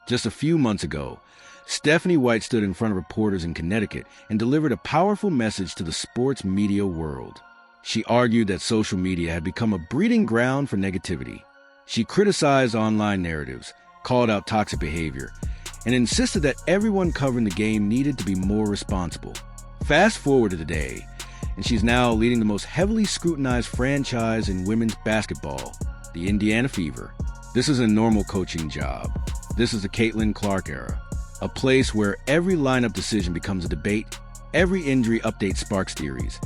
Just a few months ago, Stephanie White stood in front of reporters in Connecticut and delivered a powerful message to the sports media world. She argued that social media had become a breeding ground for negativity. She criticized online narratives, called out toxic behavior, and insisted that everyone covering the game needed to be more responsible. Fast forward to today, and she's now leading the most heavily scrutinized franchise in women's basketball, the Indiana Fever. This is a normal coaching job. This is the Caitlin Clark era, a place where every lineup decision becomes a debate, every injury update sparks theories,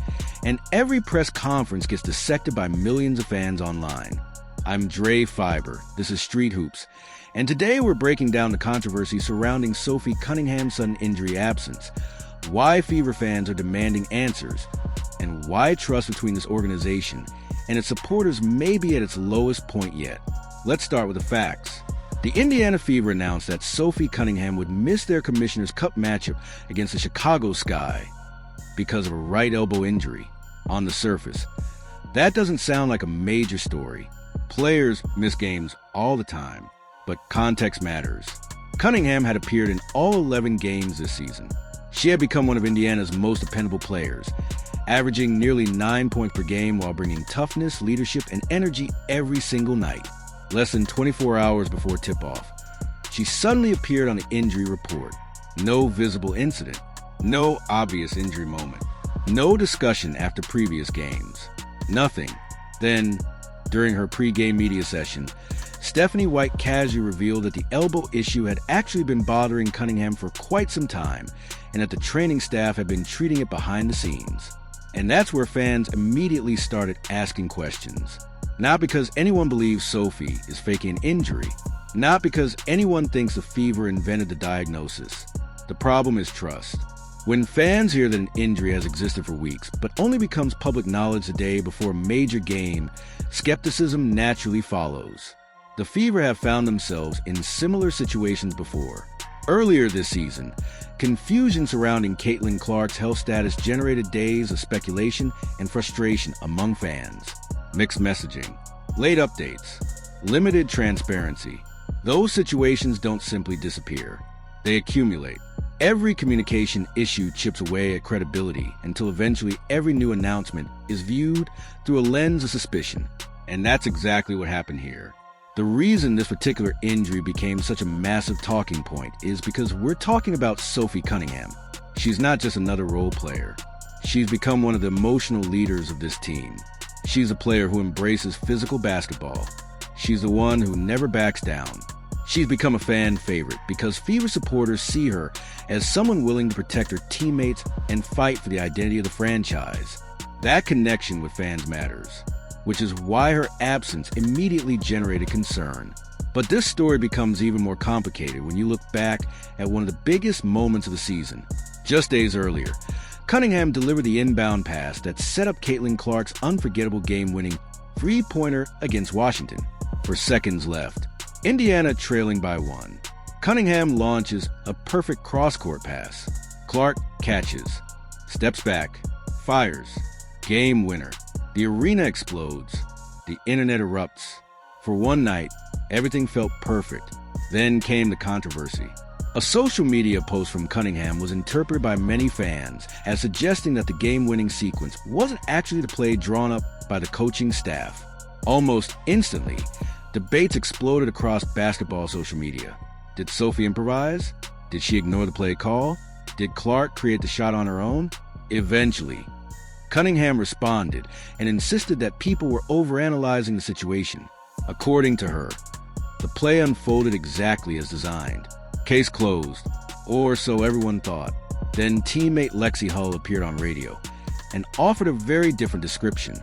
and every press conference gets dissected by millions of fans online. I'm Dre Fiber, this is Street Hoops, and today we're breaking down the controversy surrounding Sophie Cunningham's sudden injury absence, why Fever fans are demanding answers, and why trust between this organization and its supporters may be at its lowest point yet. Let's start with the facts. The Indiana Fever announced that Sophie Cunningham would miss their Commissioner's Cup matchup against the Chicago Sky because of a right elbow injury. On the surface, that doesn't sound like a major story. Players miss games all the time, but context matters. Cunningham had appeared in all 11 games this season. She had become one of Indiana's most dependable players, averaging nearly 9 points per game while bringing toughness, leadership, and energy every single night. Less than 24 hours before tip-off, she suddenly appeared on the injury report. No visible incident, no obvious injury moment, no discussion after previous games, nothing. Then, during her pre-game media session, Stephanie White casually revealed that the elbow issue had actually been bothering Cunningham for quite some time, and that the training staff had been treating it behind the scenes. And that's where fans immediately started asking questions. Not because anyone believes Sophie is faking an injury, not because anyone thinks the Fever invented the diagnosis. The problem is trust. When fans hear that an injury has existed for weeks, but only becomes public knowledge the day before a major game, skepticism naturally follows. The Fever have found themselves in similar situations before. Earlier this season, confusion surrounding Caitlin Clark's health status generated days of speculation and frustration among fans. Mixed messaging, late updates, limited transparency. Those situations don't simply disappear. They accumulate. Every communication issue chips away at credibility until eventually every new announcement is viewed through a lens of suspicion. And that's exactly what happened here. The reason this particular injury became such a massive talking point is because we're talking about Sophie Cunningham. She's not just another role player. She's become one of the emotional leaders of this team. She's a player who embraces physical basketball. She's the one who never backs down. She's become a fan favorite because Fever supporters see her as someone willing to protect her teammates and fight for the identity of the franchise. That connection with fans matters, which is why her absence immediately generated concern. But this story becomes even more complicated when you look back at one of the biggest moments of the season. Just days earlier, Cunningham delivered the inbound pass that set up Caitlin Clark's unforgettable game-winning three-pointer against Washington. For seconds left, Indiana trailing by 1. Cunningham launches a perfect cross-court pass. Clark catches, steps back, fires. Game winner. The arena explodes. The internet erupts. For one night, everything felt perfect. Then came the controversy. A social media post from Cunningham was interpreted by many fans as suggesting that the game-winning sequence wasn't actually the play drawn up by the coaching staff. Almost instantly, debates exploded across basketball social media. Did Sophie improvise? Did she ignore the play call? Did Clark create the shot on her own? Eventually, Cunningham responded and insisted that people were overanalyzing the situation. According to her, the play unfolded exactly as designed. Case closed, or so everyone thought. Then teammate Lexi Hull appeared on radio and offered a very different description.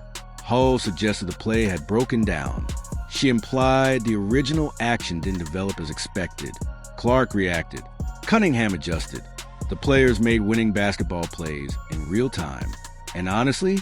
Hull suggested the play had broken down. She implied the original action didn't develop as expected. Clark reacted. Cunningham adjusted. The players made winning basketball plays in real time. And honestly,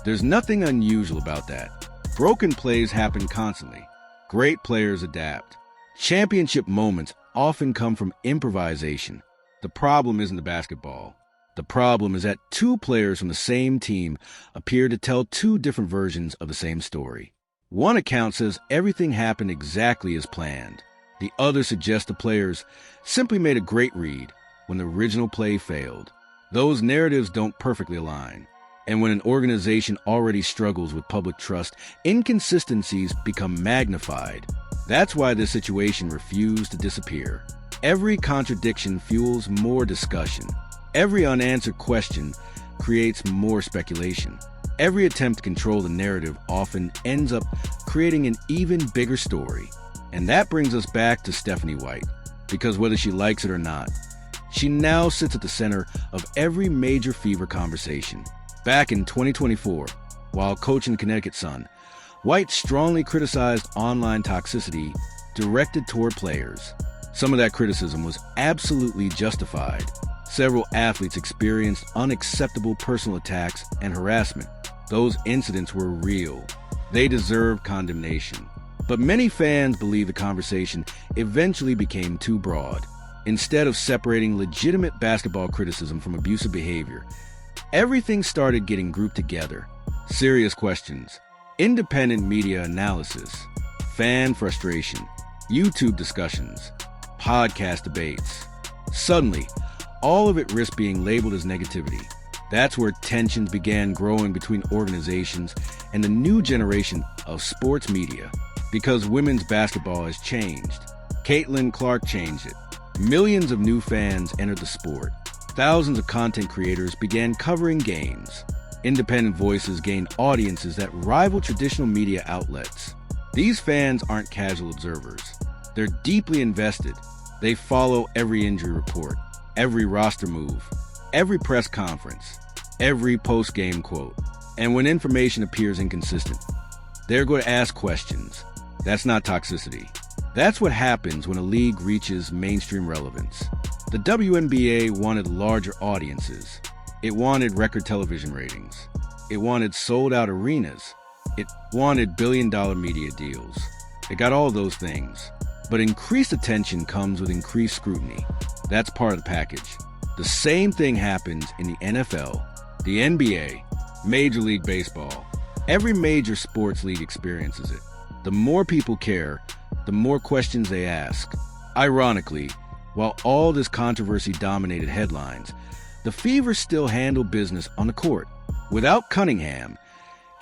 there's nothing unusual about that. Broken plays happen constantly. Great players adapt. Championship moments often come from improvisation. The problem isn't the basketball. The problem is that two players from the same team appear to tell two different versions of the same story. One account says everything happened exactly as planned. The other suggests the players simply made a great read when the original play failed. Those narratives don't perfectly align. And when an organization already struggles with public trust, inconsistencies become magnified. That's why this situation refused to disappear. Every contradiction fuels more discussion. Every unanswered question creates more speculation. Every attempt to control the narrative often ends up creating an even bigger story. And that brings us back to Stephanie White, because whether she likes it or not, she now sits at the center of every major Fever conversation. Back in 2024, while coaching Connecticut Sun, White strongly criticized online toxicity directed toward players. Some of that criticism was absolutely justified. Several athletes experienced unacceptable personal attacks and harassment. Those incidents were real. They deserved condemnation. But many fans believe the conversation eventually became too broad. Instead of separating legitimate basketball criticism from abusive behavior, everything started getting grouped together. Serious questions, independent media analysis, fan frustration, YouTube discussions, podcast debates. Suddenly, all of it risked being labeled as negativity. That's where tensions began growing between organizations and the new generation of sports media. Because women's basketball has changed. Caitlin Clark changed it. Millions of new fans entered the sport. Thousands of content creators began covering games. Independent voices gained audiences that rival traditional media outlets. These fans aren't casual observers. They're deeply invested. They follow every injury report, every roster move, every press conference, every post-game quote. And when information appears inconsistent, they're going to ask questions. That's not toxicity. That's what happens when a league reaches mainstream relevance. The WNBA wanted larger audiences. It wanted record television ratings. It wanted sold-out arenas. It wanted billion-dollar media deals. It got all those things. But increased attention comes with increased scrutiny. That's part of the package. The same thing happens in the NFL, the NBA, Major League Baseball. Every major sports league experiences it. The more people care, the more questions they ask. Ironically, while all this controversy dominated headlines, the Fever still handled business on the court. Without Cunningham,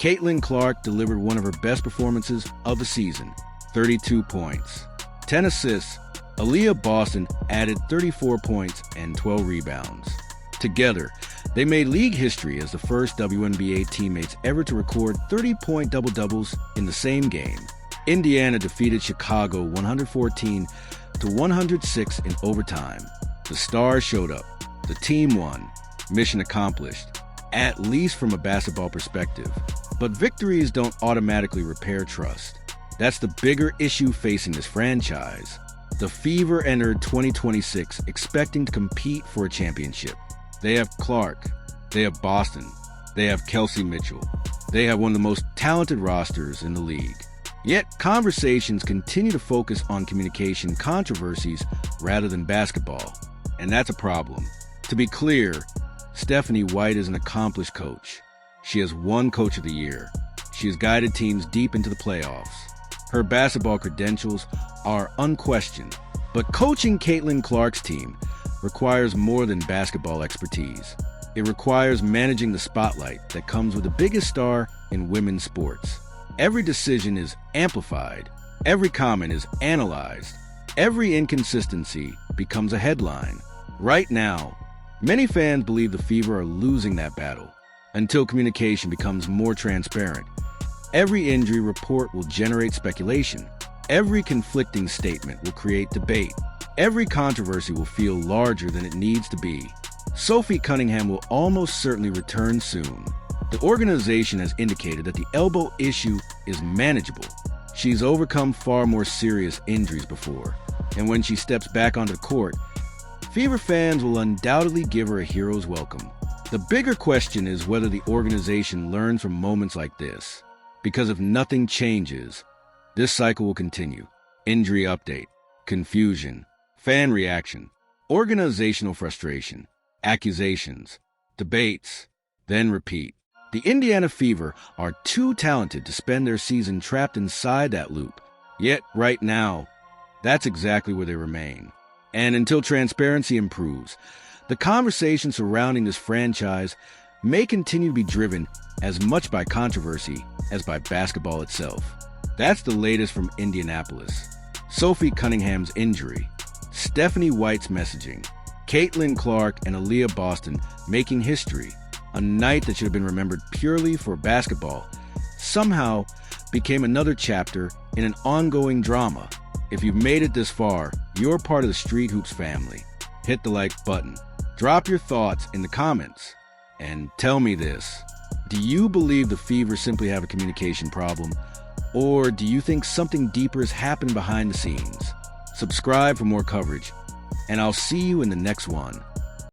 Caitlin Clark delivered one of her best performances of the season, 32 points. 10 assists, Aaliyah Boston added 34 points and 12 rebounds. Together, they made league history as the first WNBA teammates ever to record 30-point double-doubles in the same game. Indiana defeated Chicago 114-106 in overtime. The Stars showed up. The team won. Mission accomplished, at least from a basketball perspective. But victories don't automatically repair trust. That's the bigger issue facing this franchise. The Fever entered 2026 expecting to compete for a championship. They have Clark. They have Boston. They have Kelsey Mitchell. They have one of the most talented rosters in the league. Yet conversations continue to focus on communication controversies rather than basketball. And that's a problem. To be clear, Stephanie White is an accomplished coach. She has won Coach of the Year. She has guided teams deep into the playoffs. Her basketball credentials are unquestioned. But coaching Caitlin Clark's team requires more than basketball expertise. It requires managing the spotlight that comes with the biggest star in women's sports. Every decision is amplified. Every comment is analyzed. Every inconsistency becomes a headline. Right now, many fans believe the Fever are losing that battle until communication becomes more transparent. Every injury report will generate speculation. Every conflicting statement will create debate. Every controversy will feel larger than it needs to be. Sophie Cunningham will almost certainly return soon. The organization has indicated that the elbow issue is manageable. She's overcome far more serious injuries before. And when she steps back onto the court, Fever fans will undoubtedly give her a hero's welcome. The bigger question is whether the organization learns from moments like this. Because if nothing changes, this cycle will continue. Injury update, confusion, fan reaction, organizational frustration, accusations, debates, then repeat. The Indiana Fever are too talented to spend their season trapped inside that loop. Yet, right now, That's exactly where they remain. And until transparency improves, the conversation surrounding this franchise may continue to be driven as much by controversy as by basketball itself. That's the latest from Indianapolis. Sophie Cunningham's injury, Stephanie White's messaging, Caitlin Clark and Aaliyah Boston making history, a night that should have been remembered purely for basketball, somehow became another chapter in an ongoing drama. If you've made it this far, you're part of the Street Hoops family. Hit the like button. Drop your thoughts in the comments. And tell me this. Do you believe the Fever simply have a communication problem? Or do you think something deeper has happened behind the scenes? Subscribe for more coverage. And I'll see you in the next one.